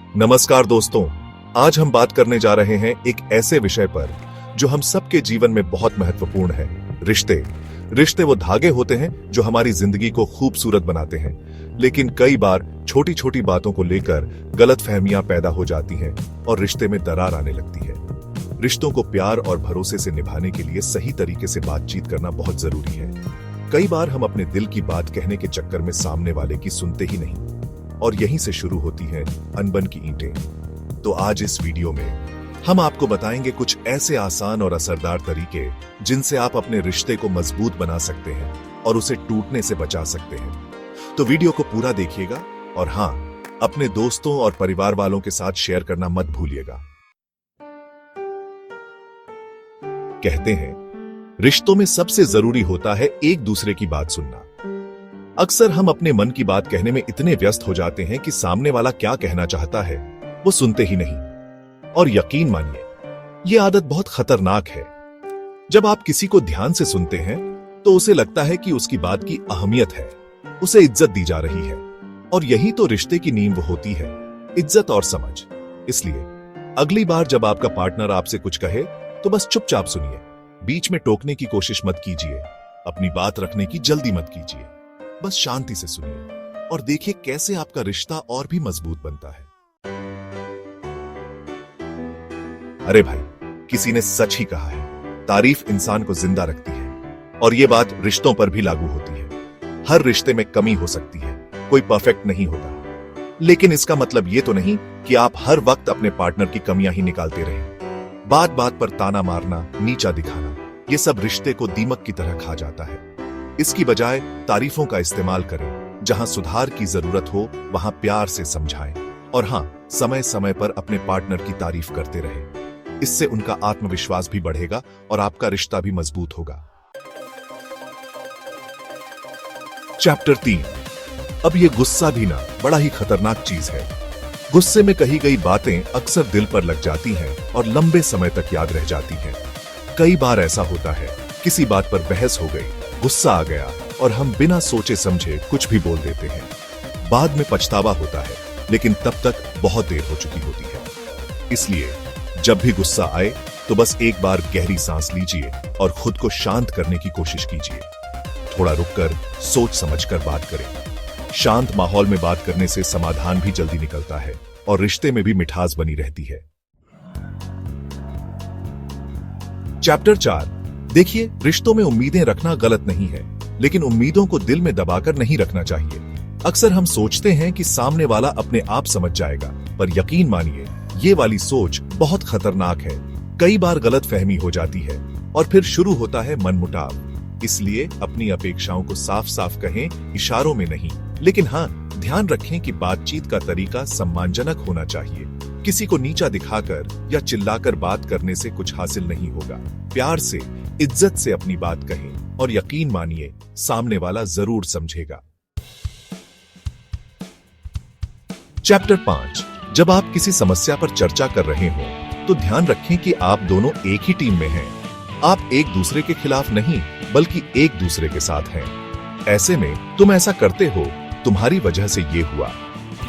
नमस्कार दोस्तों, आज हम बात करने जा रहे हैं एक ऐसे विषय पर जो हम सबके जीवन में बहुत महत्वपूर्ण है। रिश्ते। रिश्ते वो धागे होते हैं जो हमारी जिंदगी को खूबसूरत बनाते हैं, लेकिन कई बार छोटी छोटी बातों को लेकर गलतफहमियां पैदा हो जाती हैं और रिश्ते में दरार आने लगती है। रिश्तों को प्यार और भरोसे से निभाने के लिए सही तरीके से बातचीत करना बहुत जरूरी है। कई बार हम अपने दिल की बात कहने के चक्कर में सामने वाले की सुनते ही नहीं, और यहीं से शुरू होती है अनबन की ईंटें। तो आज इस वीडियो में हम आपको बताएंगे कुछ ऐसे आसान और असरदार तरीके जिनसे आप अपने रिश्ते को मजबूत बना सकते हैं और उसे टूटने से बचा सकते हैं। तो वीडियो को पूरा देखिएगा और हां, अपने दोस्तों और परिवार वालों के साथ शेयर करना मत भूलिएगा। कहते हैं, रिश्तों में सबसे जरूरी होता है एक दूसरे की बात सुनना। अक्सर हम अपने मन की बात कहने में इतने व्यस्त हो जाते हैं कि सामने वाला क्या कहना चाहता है वो सुनते ही नहीं। और यकीन मानिए, ये आदत बहुत खतरनाक है। जब आप किसी को ध्यान से सुनते हैं तो उसे लगता है कि उसकी बात की अहमियत है, उसे इज्जत दी जा रही है, और यही तो रिश्ते की नींव होती है, इज्जत और समझ। इसलिए अगली बार जब आपका पार्टनर आपसे कुछ कहे तो बस चुपचाप सुनिए। बीच में टोकने की कोशिश मत कीजिए, अपनी बात रखने की जल्दी मत कीजिए। बस शांति से सुनिए और देखिए कैसे आपका रिश्ता और भी मजबूत बनता है। अरे भाई, किसी ने सच ही कहा है, तारीफ इंसान को जिंदा रखती है। और ये बात रिश्तों पर भी लागू होती है। हर रिश्ते में कमी हो सकती है, कोई परफेक्ट नहीं होता, लेकिन इसका मतलब ये तो नहीं कि आप हर वक्त अपने पार्टनर की कमियां ही निकालते रहें। बात बात पर ताना मारना, नीचा दिखाना, ये सब रिश्ते को दीमक की तरह खा जाता है। इसकी बजाय तारीफों का इस्तेमाल करें। जहां सुधार की जरूरत हो वहां प्यार से समझाएं, और हां, समय समय पर अपने पार्टनर की तारीफ करते रहें। इससे उनका आत्मविश्वास भी बढ़ेगा और आपका रिश्ता भी मजबूत होगा। चैप्टर 3। अब ये गुस्सा भी ना बड़ा ही खतरनाक चीज है। गुस्से में कही गई बातें अक्सर दिल पर लग जाती हैं और लंबे समय तक याद रह जाती हैं। कई बार ऐसा होता है, किसी बात पर बहस हो गई, गुस्सा आ गया और हम बिना सोचे समझे कुछ भी बोल देते हैं। बाद में पछतावा होता है, लेकिन तब तक बहुत देर हो चुकी होती है। इसलिए जब भी गुस्सा आए तो बस एक बार गहरी सांस लीजिए और खुद को शांत करने की कोशिश कीजिए। थोड़ा रुककर सोच समझकर बात करें। शांत माहौल में बात करने से समाधान भी जल्दी निकलता है और रिश्ते में भी मिठास बनी रहती है। चैप्टर 4। देखिए, रिश्तों में उम्मीदें रखना गलत नहीं है, लेकिन उम्मीदों को दिल में दबाकर नहीं रखना चाहिए। अक्सर हम सोचते हैं कि सामने वाला अपने आप समझ जाएगा, पर यकीन मानिए, ये वाली सोच बहुत खतरनाक है। कई बार गलतफहमी हो जाती है और फिर शुरू होता है मनमुटाव। इसलिए अपनी अपेक्षाओं को साफ साफ कहें, इशारों में नहीं। लेकिन हाँ, ध्यान रखें कि बातचीत का तरीका सम्मानजनक होना चाहिए। किसी को नीचा दिखाकर या चिल्लाकर बात करने से कुछ हासिल नहीं होगा। प्यार से, इज्जत से अपनी बात कहें और यकीन मानिए, सामने वाला जरूर समझेगा। चैप्टर 5। जब आप किसी समस्या पर चर्चा कर रहे हो तो ध्यान रखें कि आप दोनों एक ही टीम में हैं। आप एक दूसरे के खिलाफ नहीं, बल्कि एक दूसरे के साथ हैं। ऐसे में तुम ऐसा करते हो, तुम्हारी वजह से ये हुआ,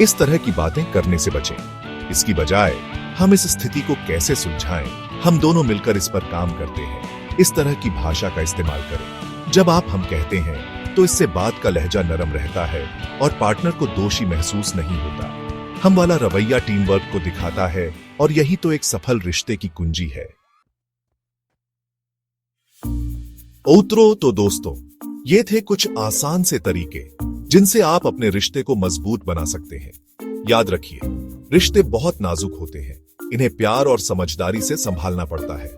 इस तरह की बातें करने से बचें। इसकी बजाय हम इस स्थिति को कैसे सुलझाएं, हम दोनों मिलकर इस पर काम करते हैं, इस तरह की भाषा का इस्तेमाल करें। जब आप हम कहते हैं तो इससे बात का लहजा नरम रहता है और पार्टनर को दोषी महसूस नहीं होता। हम वाला रवैया टीम वर्क को दिखाता है और यही तो एक सफल रिश्ते की कुंजी है। तो दोस्तों, ये थे कुछ आसान से तरीके जिनसे आप अपने रिश्ते को मजबूत बना सकते हैं। याद रखिए, रिश्ते बहुत नाजुक होते हैं, इन्हें प्यार और समझदारी से संभालना पड़ता है।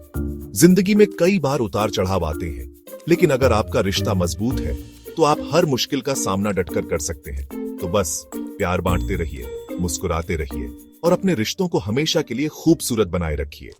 जिंदगी में कई बार उतार चढ़ाव आते हैं, लेकिन अगर आपका रिश्ता मजबूत है तो आप हर मुश्किल का सामना डटकर कर सकते हैं। तो बस प्यार बांटते रहिए, मुस्कुराते रहिए और अपने रिश्तों को हमेशा के लिए खूबसूरत बनाए रखिए।